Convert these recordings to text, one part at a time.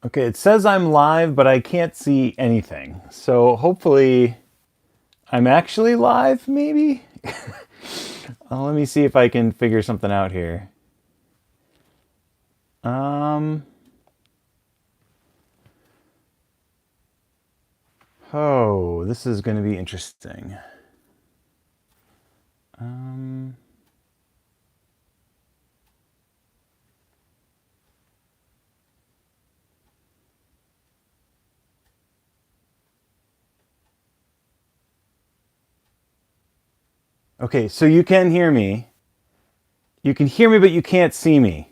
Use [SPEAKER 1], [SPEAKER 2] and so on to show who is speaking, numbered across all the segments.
[SPEAKER 1] Okay, it says I'm live, but I can't see anything. So hopefully I'm actually live, maybe? Let me see if I can figure something out here. Um, oh, this is going to be interesting. Um, okay, so you can hear me. You can hear me, but you can't see me.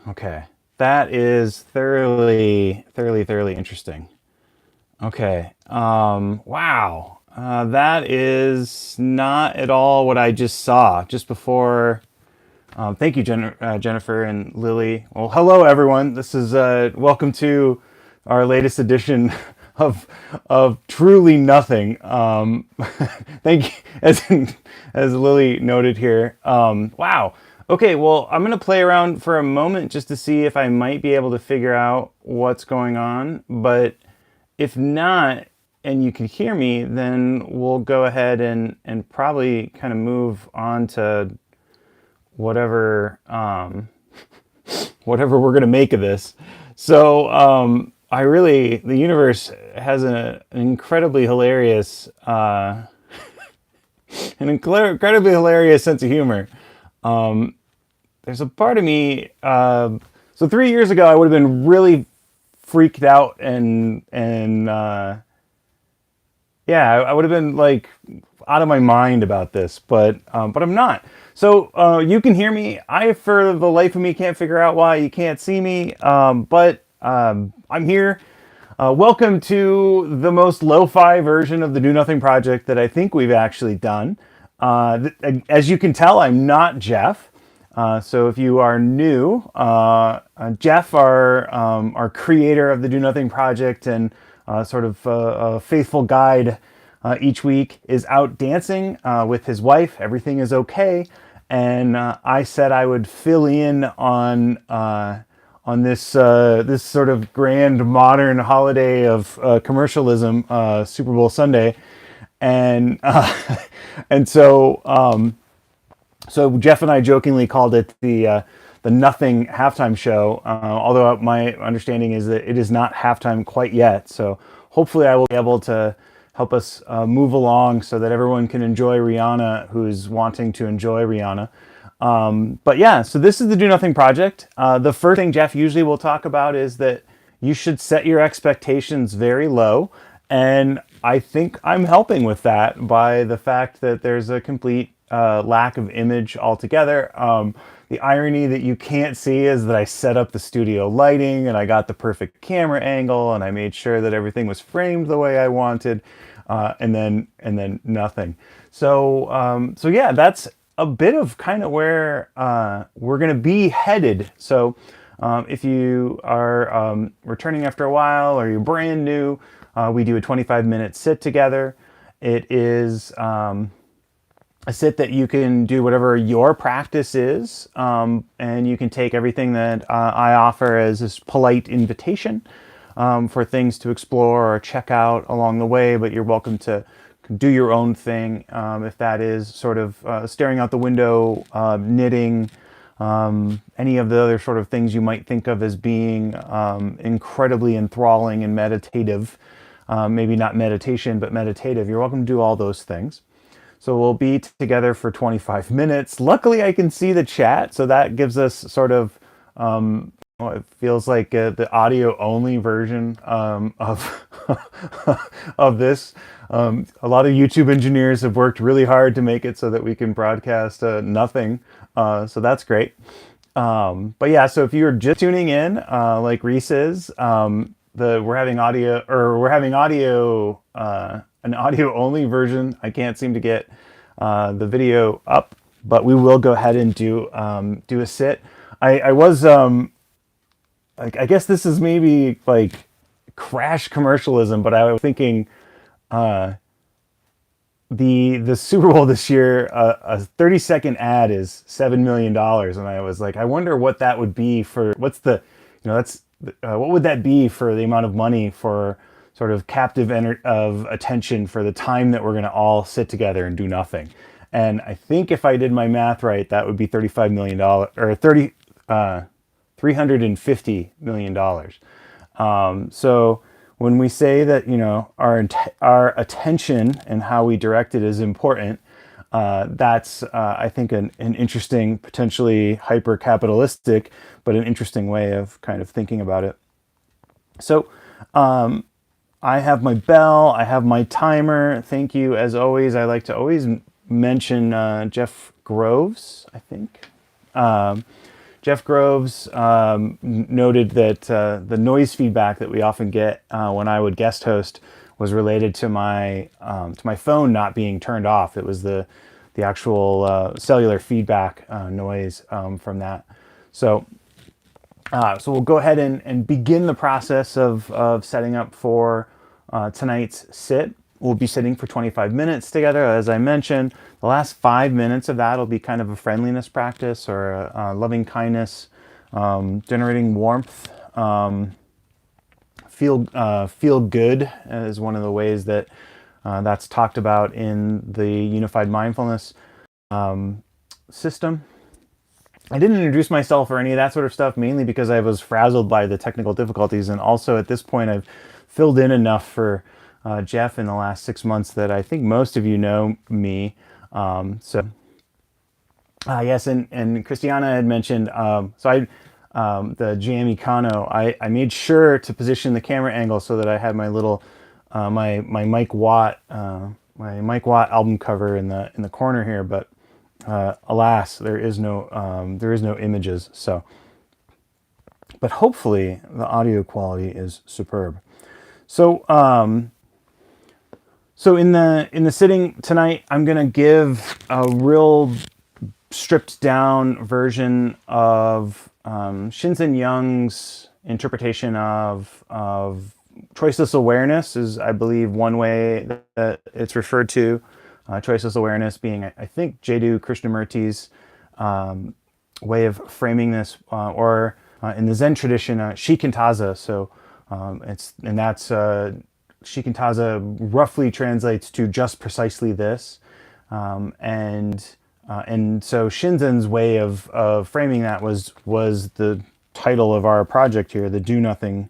[SPEAKER 1] Okay, that is thoroughly interesting. Okay. Wow. That is not at all what I just saw just before. Thank you, Jennifer and Lily. Well, hello everyone. This is welcome to our latest edition of truly nothing. Thank you, as Lily noted here. Wow. Okay, well, I'm gonna play around for a moment just to see if I might be able to figure out what's going on. But if not, and you can hear me, then we'll go ahead and probably kind of move on to whatever whatever we're gonna make of this. So I really, the universe has an incredibly hilarious incredibly hilarious sense of humor. There's a part of me. So 3 years ago, I would have been really freaked out and yeah, I would have been like out of my mind about this, but I'm not. So you can hear me. I, for the life of me, can't figure out why you can't see me. But I'm here. Welcome to the most lo-fi version of the Do Nothing Project that I think we've actually done. As you can tell, I'm not Jeff. So if you are new, Jeff, our creator of the Do Nothing Project and sort of a faithful guide each week, is out dancing with his wife. Everything is okay, and I said I would fill in on this sort of grand modern holiday of commercialism, Super Bowl Sunday, and and so Jeff and I jokingly called it the Nothing halftime show. Although my understanding is that it is not halftime quite yet. So hopefully I will be able to help us move along so that everyone can enjoy Rihanna, who's wanting to enjoy Rihanna. But yeah, so this is the Do Nothing Project. The first thing Jeff usually will talk about is that you should set your expectations very low. And I think I'm helping with that by the fact that there's a complete lack of image altogether. The irony that you can't see is that I set up the studio lighting and I got the perfect camera angle and I made sure that everything was framed the way I wanted, and then nothing. So yeah, that's a bit of kind of where we're going to be headed. So if you are returning after a while or you're brand new, we do a 25-minute sit together. It is a sit that you can do whatever your practice is, and you can take everything that I offer as this polite invitation for things to explore or check out along the way, but you're welcome to do your own thing, if that is sort of staring out the window, knitting, any of the other sort of things you might think of as being incredibly enthralling and meditative. Maybe not meditation, but meditative. You're welcome to do all those things. So we'll be together for 25 minutes. Luckily, I can see the chat, so that gives us sort of, well, it feels like the audio only version of of this. A lot of YouTube engineers have worked really hard to make it so that we can broadcast nothing. So that's great. But yeah, so if you're just tuning in, like Reese is, we're having audio, an audio only version. I can't seem to get the video up, but we will go ahead and do a sit. I was like, I guess this is maybe like crash commercialism, but I was thinking the Super Bowl this year, a 30-second ad is $7 million, and I was like, I wonder what that would be for. What's the that's what would that be for the amount of money for sort of captive of attention for the time that we're going to all sit together and do nothing. And I think if I did my math right, that would be $35 million or 350 million dollars. So when we say that, our attention and how we direct it is important, that's I think an interesting, potentially hyper capitalistic, but an interesting way of kind of thinking about it. So I have my bell, I have my timer. Thank you, as always. I like to always mention Jeff Groves, I think. Jeff Groves noted that the noise feedback that we often get when I would guest host was related to my phone not being turned off. It was the actual cellular feedback noise from that. So we'll go ahead and begin the process of setting up for tonight's sit. We'll be sitting for 25 minutes together, as I mentioned. The last 5 minutes of that will be kind of a friendliness practice or a loving kindness, generating warmth. Feel good is one of the ways that that's talked about in the unified mindfulness system. I didn't introduce myself or any of that sort of stuff, mainly because I was frazzled by the technical difficulties, and also at this point I've filled in enough for Jeff in the last 6 months that I think most of you know me. Yes, and Christiana had mentioned, the Jamie Kano, I made sure to position the camera angle so that I had my little, my Mike Watt album cover in the corner here, but alas, there is no images. So, but hopefully the audio quality is superb. So, in the sitting tonight, I'm gonna give a real stripped down version of Shinzen Young's interpretation of choiceless awareness. Is, I believe, one way that it's referred to. Choiceless awareness being, I think, Jiddu Krishnamurti's way of framing this, or in the Zen tradition, shikantaza. So shikantaza roughly translates to just precisely this, and so Shinzen's way of framing that was the title of our project here, the Do Nothing,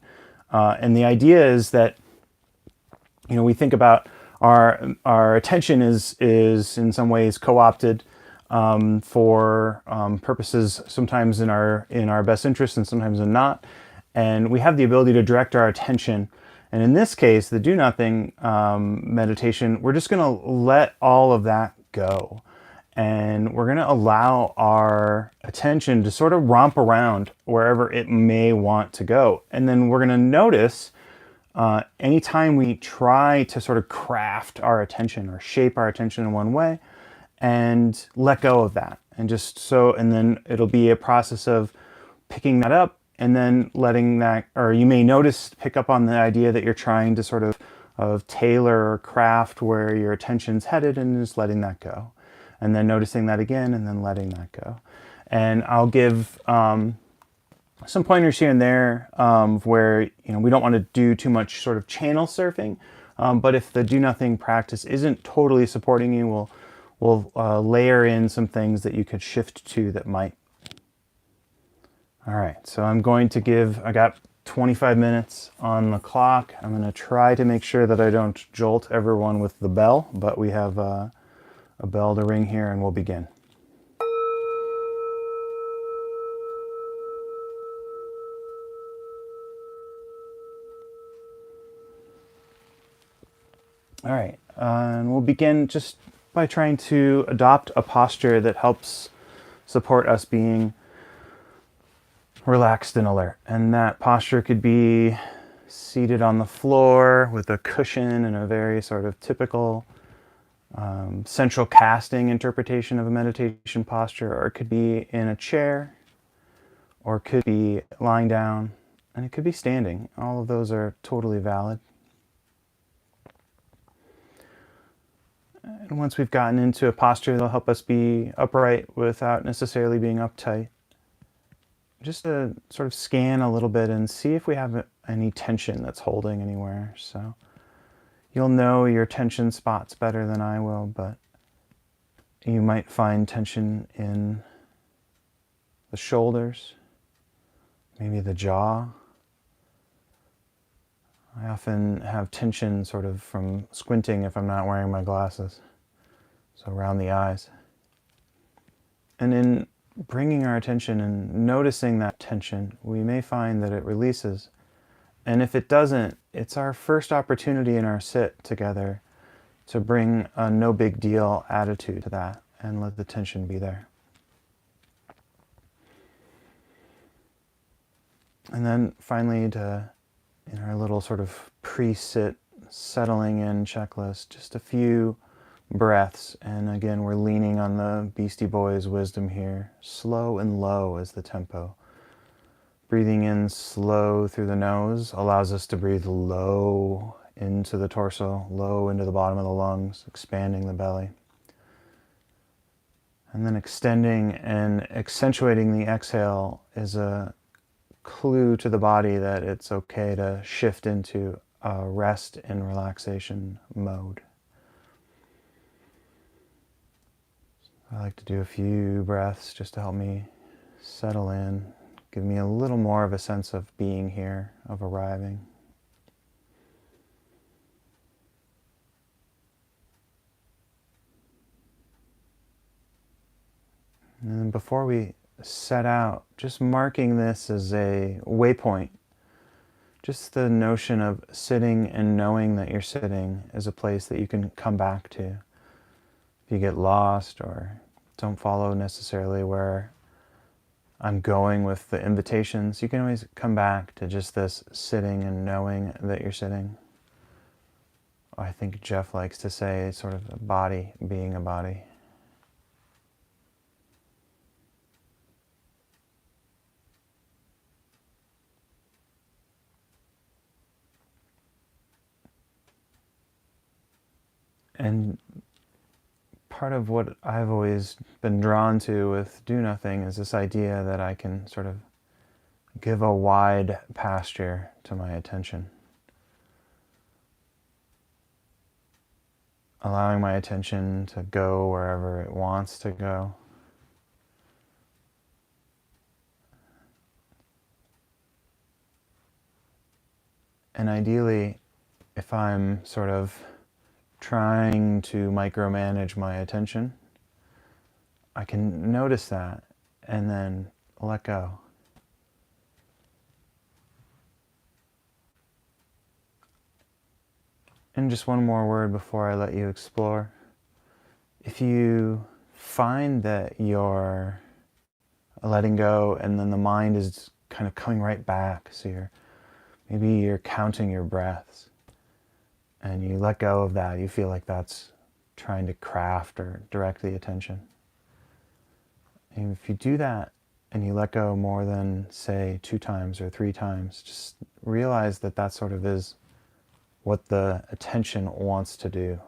[SPEAKER 1] and the idea is that we think about our attention is in some ways co-opted for purposes sometimes in our best interest and sometimes in not, and we have the ability to direct our attention. And in this case, the Do Nothing meditation, we're just going to let all of that go. And we're going to allow our attention to sort of romp around wherever it may want to go. And then we're going to notice anytime we try to sort of craft our attention or shape our attention in one way, and let go of that. And then it'll be a process of picking that up and then letting that, or you may pick up on the idea that you're trying to sort of tailor or craft where your attention's headed, and just letting that go. And then noticing that again, and then letting that go. And I'll give some pointers here and there where we don't want to do too much sort of channel surfing, but if the Do Nothing practice isn't totally supporting you, we'll layer in some things that you could shift to that might. All right, so I got 25 minutes on the clock. I'm going to try to make sure that I don't jolt everyone with the bell, but we have a bell to ring here, and we'll begin. All right, and we'll begin just by trying to adopt a posture that helps support us being relaxed and alert. And that posture could be seated on the floor with a cushion in a very sort of typical central casting interpretation of a meditation posture, or it could be in a chair, or it could be lying down, and it could be standing. All of those are totally valid. And once we've gotten into a posture that'll help us be upright without necessarily being uptight, just to sort of scan a little bit and see if we have any tension that's holding anywhere. So you'll know your tension spots better than I will, but you might find tension in the shoulders, maybe the jaw. I often have tension sort of from squinting if I'm not wearing my glasses, so around the eyes. And in bringing our attention and noticing that tension, we may find that it releases. And if it doesn't, it's our first opportunity in our sit together to bring a no big deal attitude to that and let the tension be there. And then finally, in our little sort of pre-sit settling in checklist, just a few breaths. And again, we're leaning on the Beastie Boys wisdom here. Slow and low is the tempo. Breathing in slow through the nose allows us to breathe low into the torso, low into the bottom of the lungs, expanding the belly. And then extending and accentuating the exhale is a clue to the body that it's okay to shift into a rest and relaxation mode. I like to do a few breaths just to help me settle in, give me a little more of a sense of being here, of arriving. And then before we set out, just marking this as a waypoint. Just the notion of sitting and knowing that you're sitting is a place that you can come back to. If you get lost or don't follow necessarily where I'm going with the invitations, you can always come back to just this sitting and knowing that you're sitting. I think Jeff likes to say sort of a body being a body. And part of what I've always been drawn to with Do Nothing is this idea that I can sort of give a wide pasture to my attention. Allowing my attention to go wherever it wants to go. And ideally, if I'm sort of trying to micromanage my attention, I can notice that and then let go. And just one more word before I let you explore. If you find that you're letting go and then the mind is kind of coming right back, so maybe you're counting your breaths, and you let go of that, you feel like that's trying to craft or direct the attention. And if you do that and you let go more than, say, 2 times or 3 times, just realize that that sort of is what the attention wants to do.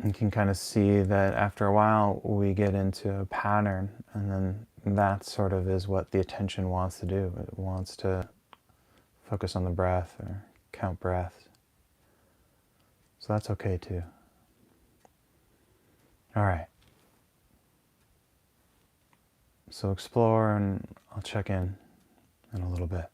[SPEAKER 1] You can kind of see that after a while we get into a pattern, and then that sort of is what the attention wants to do. It wants to focus on the breath or count breaths. So that's okay too. All right. So explore, and I'll check in a little bit.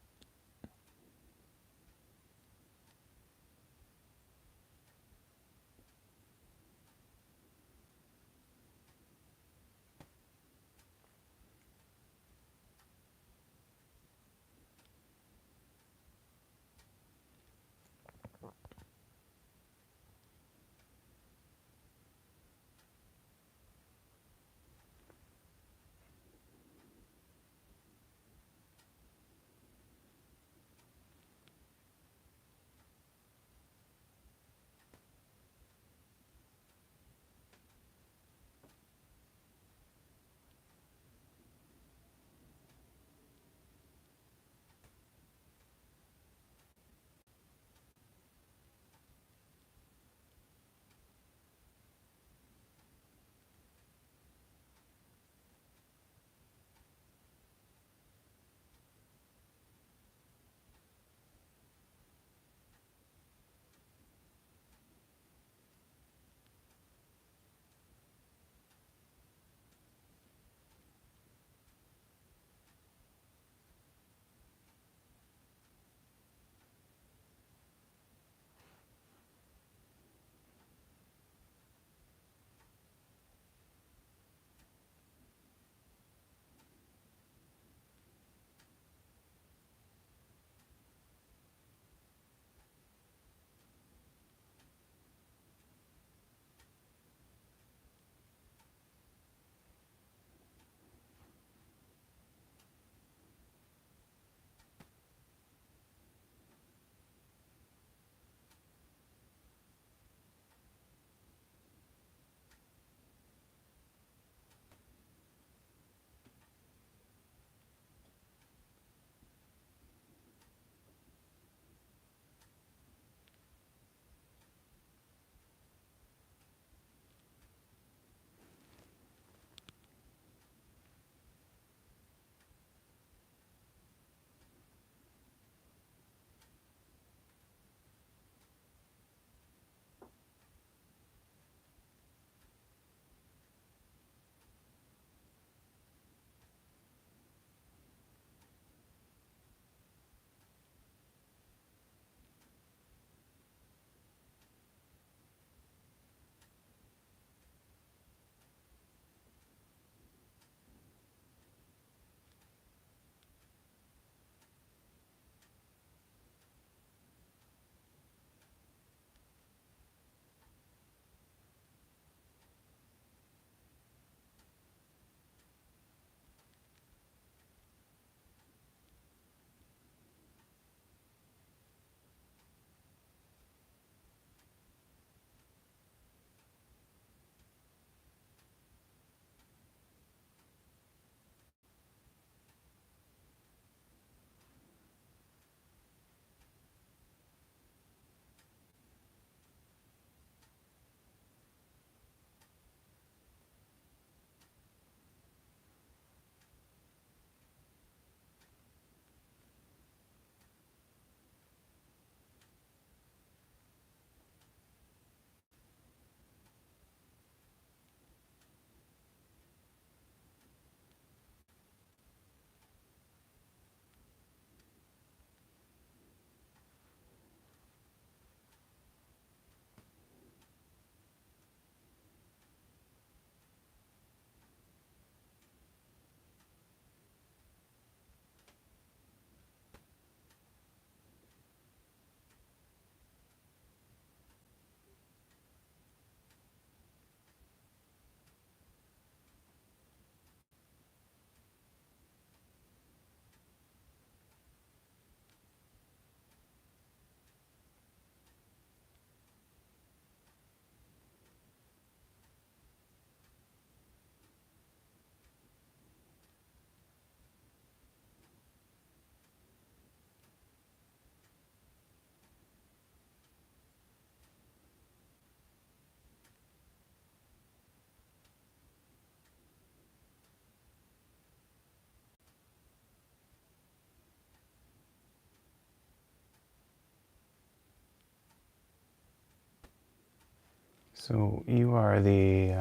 [SPEAKER 1] So you are the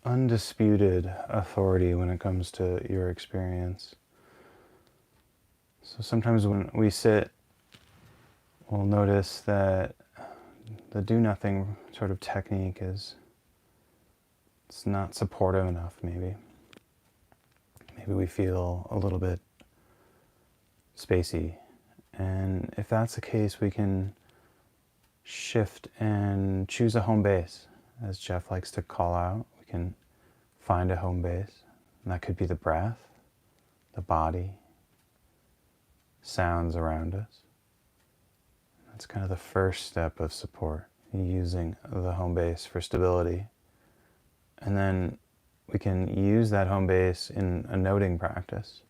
[SPEAKER 1] undisputed authority when it comes to your experience. So sometimes when we sit, we'll notice that the do nothing sort of technique it's not supportive enough, maybe. Maybe we feel a little bit spacey. And if that's the case, we can shift and choose a home base. As Jeff likes to call out, we can find a home base. And that could be the breath, the body, sounds around us. That's kind of the first step of support, using the home base for stability. And then we can use that home base in a noting practice,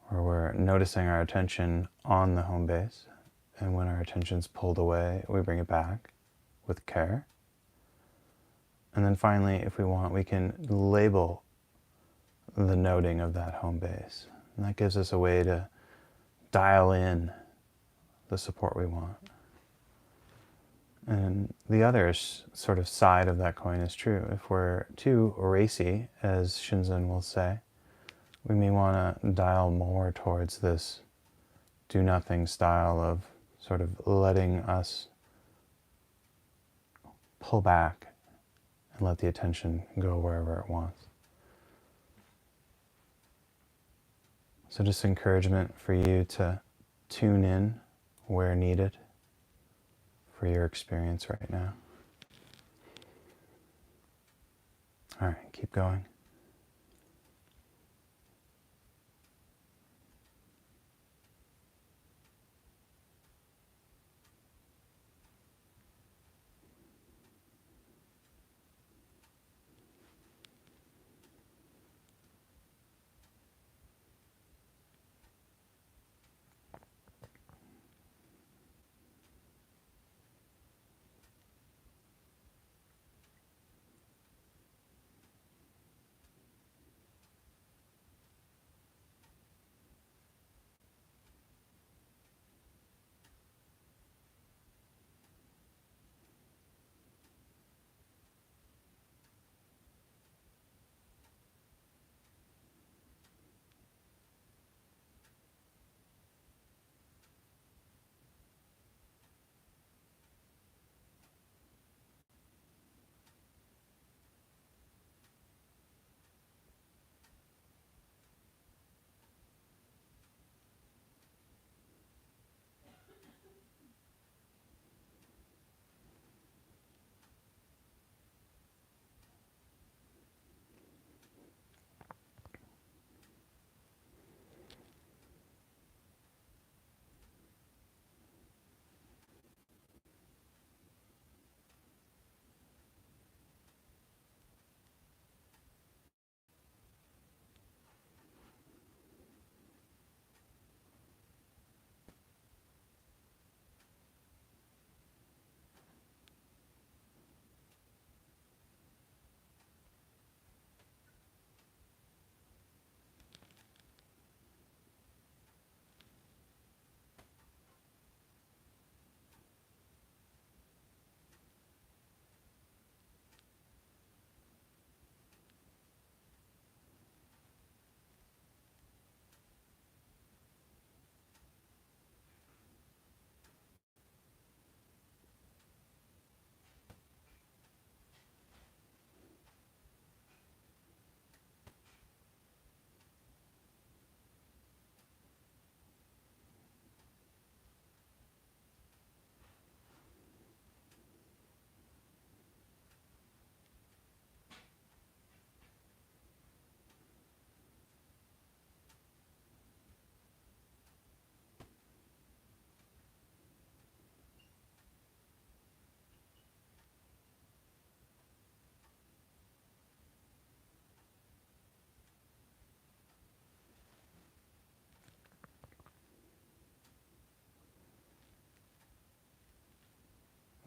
[SPEAKER 1] where we're noticing our attention on the home base. And when our attention's pulled away, we bring it back with care. And then finally, if we want, we can label the noting of that home base. And that gives us a way to dial in the support we want. And the other sort of side of that coin is true. If we're too racy, as Shinzen will say, we may want to dial more towards this do nothing style of sort of letting us pull back and let the attention go wherever it wants. So just encouragement for you to tune in where needed for your experience right now. All right, keep going.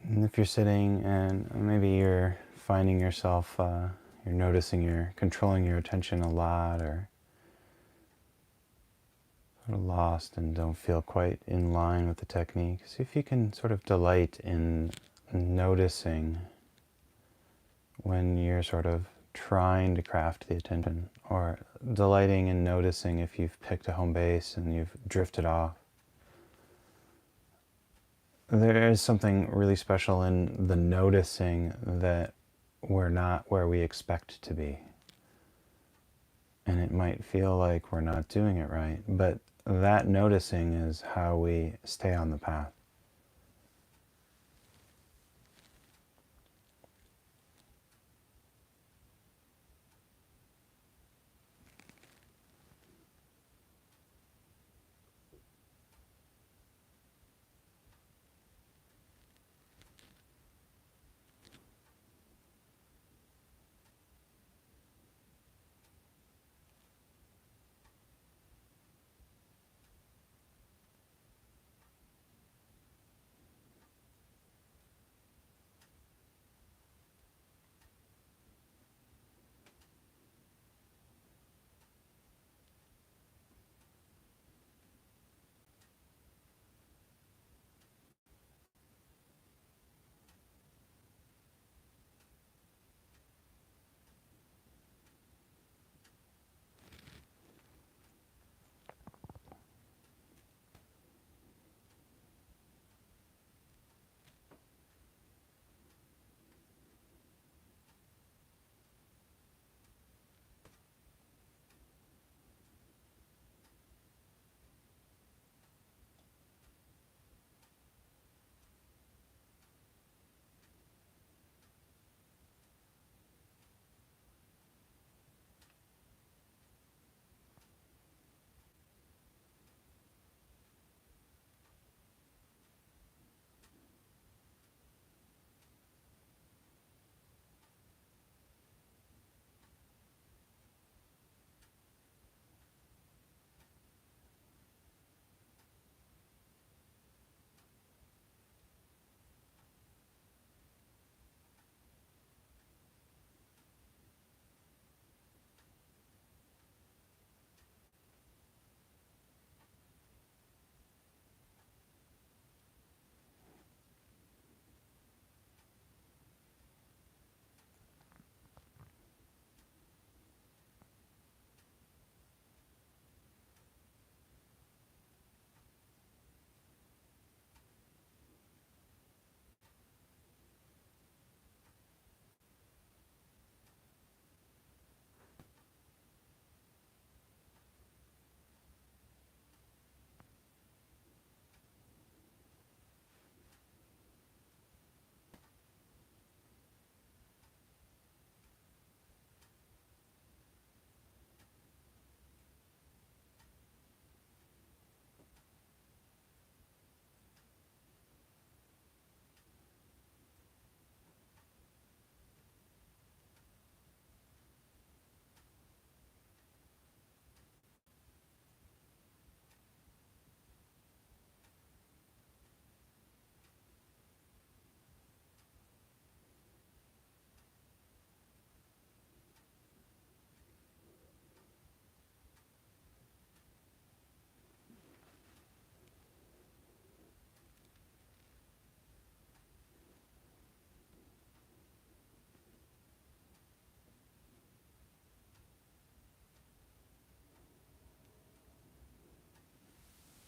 [SPEAKER 1] And if you're sitting and maybe you're finding yourself, you're noticing you're controlling your attention a lot, or sort of lost and don't feel quite in line with the technique, see if you can sort of delight in noticing when you're sort of trying to craft the attention, or delighting in noticing if you've picked a home base and you've drifted off. There is something really special in the noticing that we're not where we expect to be. And it might feel like we're not doing it right, but that noticing is how we stay on the path.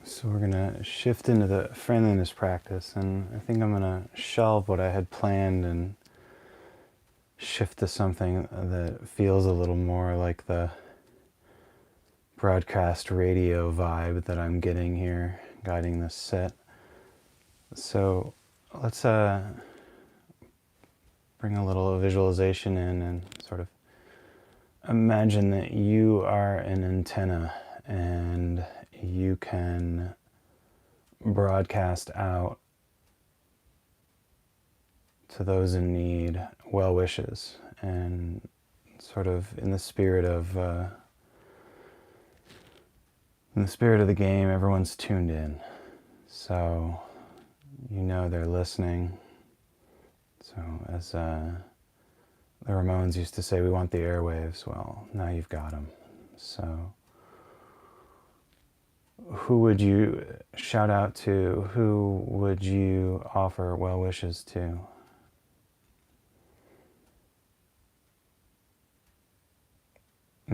[SPEAKER 1] So we're gonna shift into the friendliness practice, and I think I'm gonna shelve what I had planned and shift to something that feels a little more like the broadcast radio vibe that I'm getting here, guiding this set. So let's bring a little visualization in and sort of imagine that you are an antenna and you can broadcast out to those in need well wishes, and sort of in the spirit of the game, everyone's tuned in, so you know they're listening. So as the Ramones used to say, we want the airwaves. Well, now you've got them. So who would you shout out to? Who would you offer well wishes to?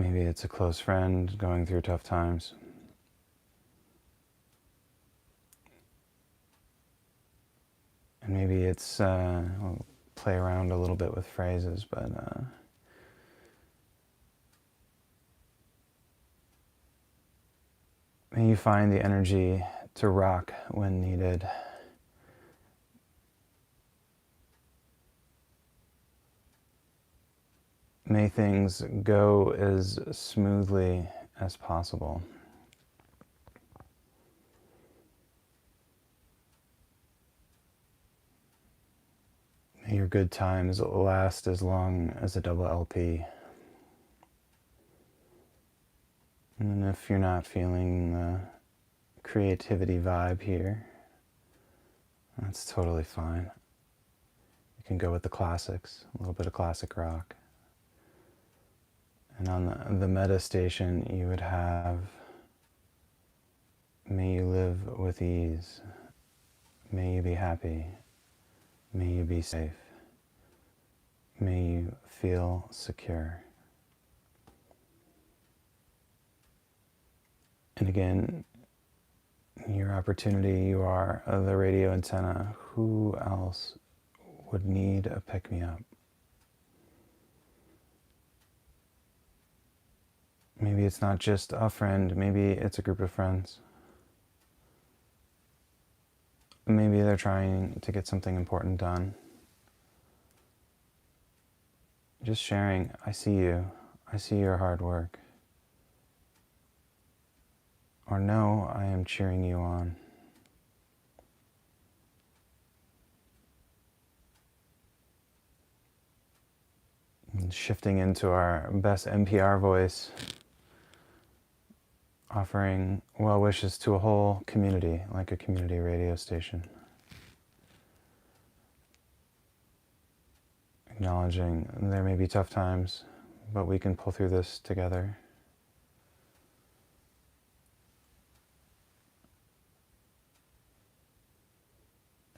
[SPEAKER 1] Maybe it's a close friend going through tough times. And maybe it's, we'll play around a little bit with phrases, but may you find the energy to rock when needed. May things go as smoothly as possible. May your good times last as long as a double LP. And if you're not feeling the creativity vibe here, that's totally fine. You can go with the classics, a little bit of classic rock. And on the meta station, you would have, may you live with ease, may you be happy, may you be safe, may you feel secure. And again, your opportunity, you are the radio antenna. Who else would need a pick-me-up? Maybe it's not just a friend, maybe it's a group of friends. Maybe they're trying to get something important done. Just sharing, I see you, I see your hard work. Or no, I am cheering you on. And shifting into our best NPR voice, offering well wishes to a whole community, like a community radio station. Acknowledging there may be tough times, but we can pull through this together.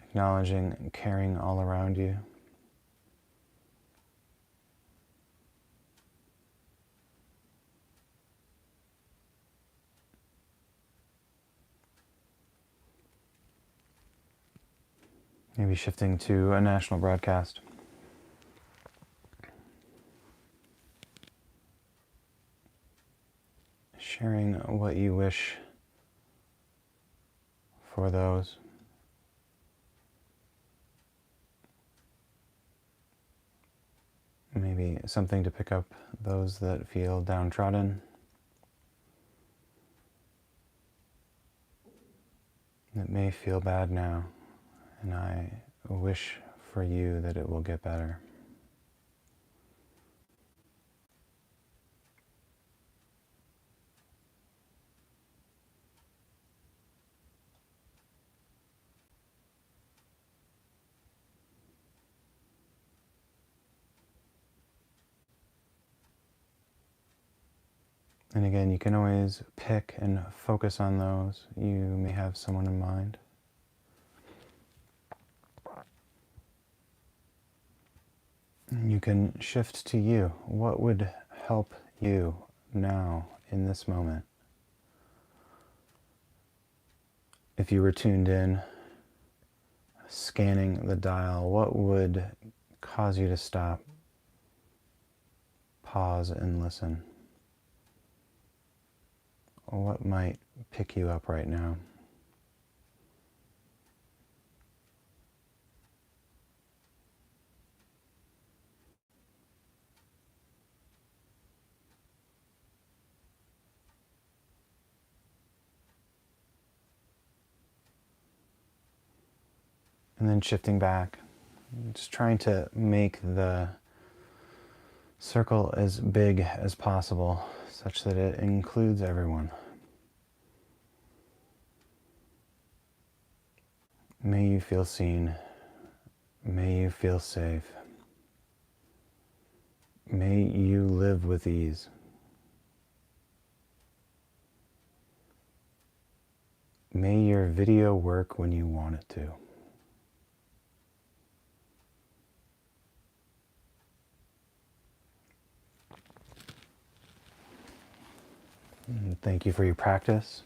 [SPEAKER 1] Acknowledging and caring all around you. Maybe shifting to a national broadcast. Sharing what you wish for those. Maybe something to pick up those that feel downtrodden. It may feel bad now, and I wish for you that it will get better. And again, you can always pick and focus on those. You may have someone in mind. And you can shift to you. What would help you now in this moment? If you were tuned in, scanning the dial, what would cause you to stop, pause, and listen? What might pick you up right now? And then shifting back, just trying to make the circle as big as possible, such that it includes everyone. May you feel seen. May you feel safe. May you live with ease. May your video work when you want it to. And thank you for your practice.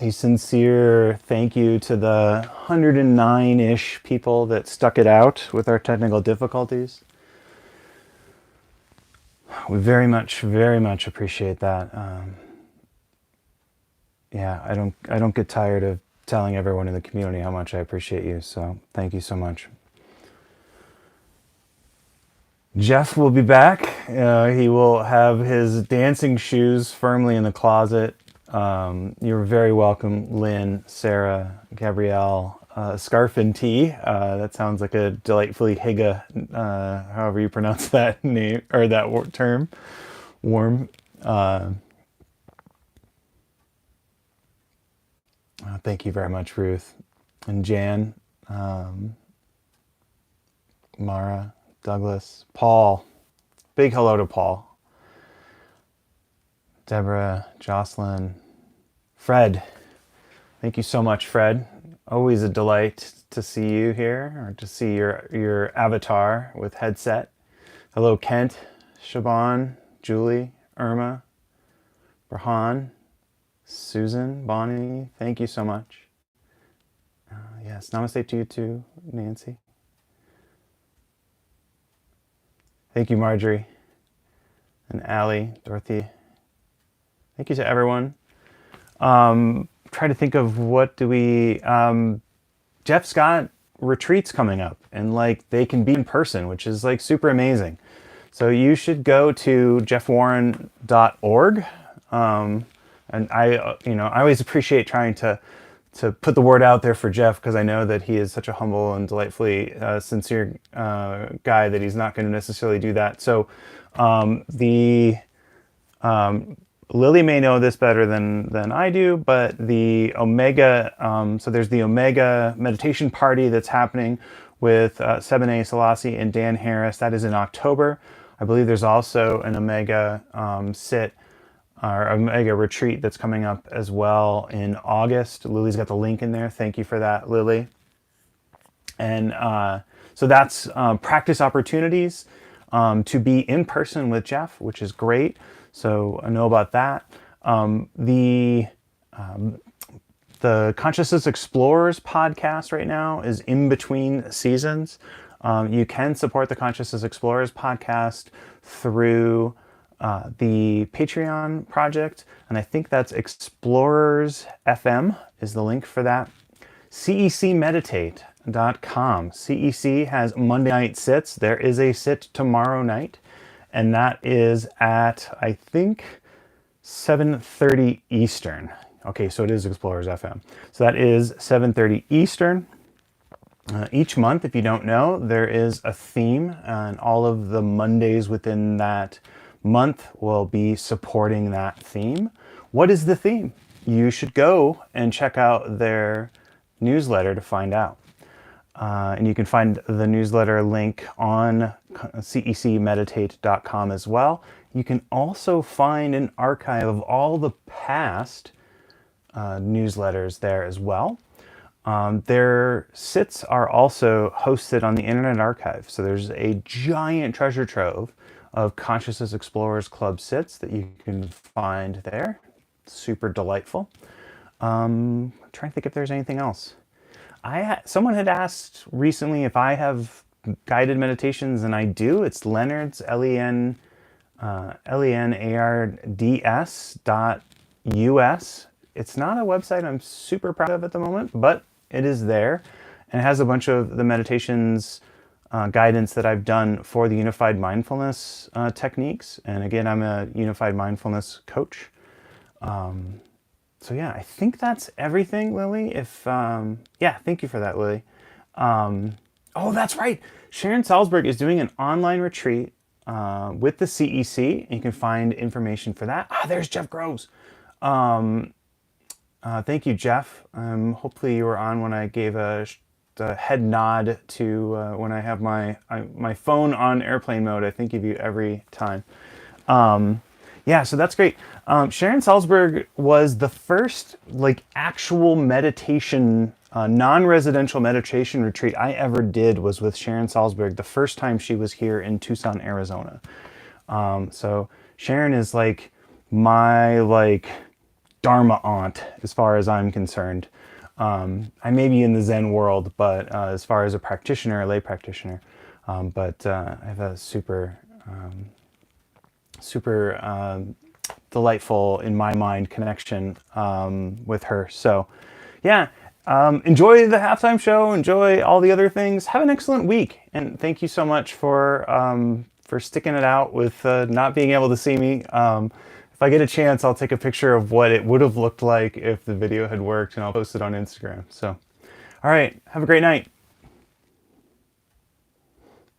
[SPEAKER 1] A sincere thank you to the 109-ish people that stuck it out with our technical difficulties. We very much appreciate that. Yeah, I don't get tired of telling everyone in the community how much I appreciate you. So thank you so much. Jeff will be back. He will have his dancing shoes firmly in the closet. You're very welcome, Lynn, Sarah, Gabrielle, Scarf and Tea. That sounds like a delightfully Higa, however you pronounce that name or that term. Warm. Thank you very much, Ruth. And Jan, Mara, Douglas, Paul. Big hello to Paul. Deborah, Jocelyn, Fred. Thank you so much, Fred. Always a delight to see you here, or to see your avatar with headset. Hello, Kent, Shaban, Julie, Irma, Brahan, Susan, Bonnie. Thank you so much. Yes, namaste to you too, Nancy. Thank you, Marjorie, and Allie, Dorothy. Thank you to everyone. Try to think of what do we. Jeff's got retreats coming up, and like they can be in person, which is like super amazing. So you should go to jeffwarren.org. And I always appreciate trying to put the word out there for Jeff, because I know that he is such a humble and delightfully sincere guy that he's not going to necessarily do that. So the Lily may know this better than I do, but the Omega, so there's the Omega meditation party that's happening with Sebene Selassie and Dan Harris. That is in October. I believe there's also an Omega sit or Omega retreat that's coming up as well in August. Lily's got the link in there. Thank you for that, Lily. And so that's practice opportunities to be in person with Jeff, which is great. So I know about that. The Consciousness Explorers podcast right now is in between seasons. You can support the Consciousness Explorers podcast through the Patreon project, and I think that's Explorers FM is the link for that. CECmeditate.com. CEC has Monday night sits. There is a sit tomorrow night, and that is at, I think, 7:30 Eastern. Okay, so it is Explorers FM. So that is 7:30 Eastern. Each month, if you don't know, there is a theme, and all of the Mondays within that month will be supporting that theme. What is the theme? You should go and check out their newsletter to find out. And you can find the newsletter link on cecmeditate.com as well. You can also find an archive of all the past newsletters there as well. Their sits are also hosted on the Internet Archive. So there's a giant treasure trove of Consciousness Explorers Club sits that you can find there. Super delightful. Trying to think if there's anything else. Someone had asked recently if I have guided meditations, and I do. It's Lenards, lenards.us. It's not a website I'm super proud of at the moment, but it is there, and it has a bunch of the meditations guidance that I've done for the unified mindfulness techniques. And again, I'm a unified mindfulness coach. So yeah, I think that's everything, Lily. Yeah, thank you for that, Lily. Oh, that's right. Sharon Salzberg is doing an online retreat with the CEC. You can find information for that. There's Jeff Groves. Thank you, Jeff. Hopefully you were on when I gave a head nod to when I have my phone on airplane mode. I think of you every time. Yeah, so that's great. Sharon Salzberg was the first like actual meditation, non-residential meditation retreat I ever did was with Sharon Salzberg the first time she was here in Tucson, Arizona. So Sharon is like my like Dharma aunt as far as I'm concerned. I may be in the Zen world, but as far as a practitioner, a lay practitioner, but I have a super delightful, in my mind, connection with her. So, yeah, enjoy the halftime show. Enjoy all the other things. Have an excellent week, and thank you so much for sticking it out with not being able to see me. If I get a chance, I'll take a picture of what it would have looked like if the video had worked, and I'll post it on Instagram. So, all right, have a great night.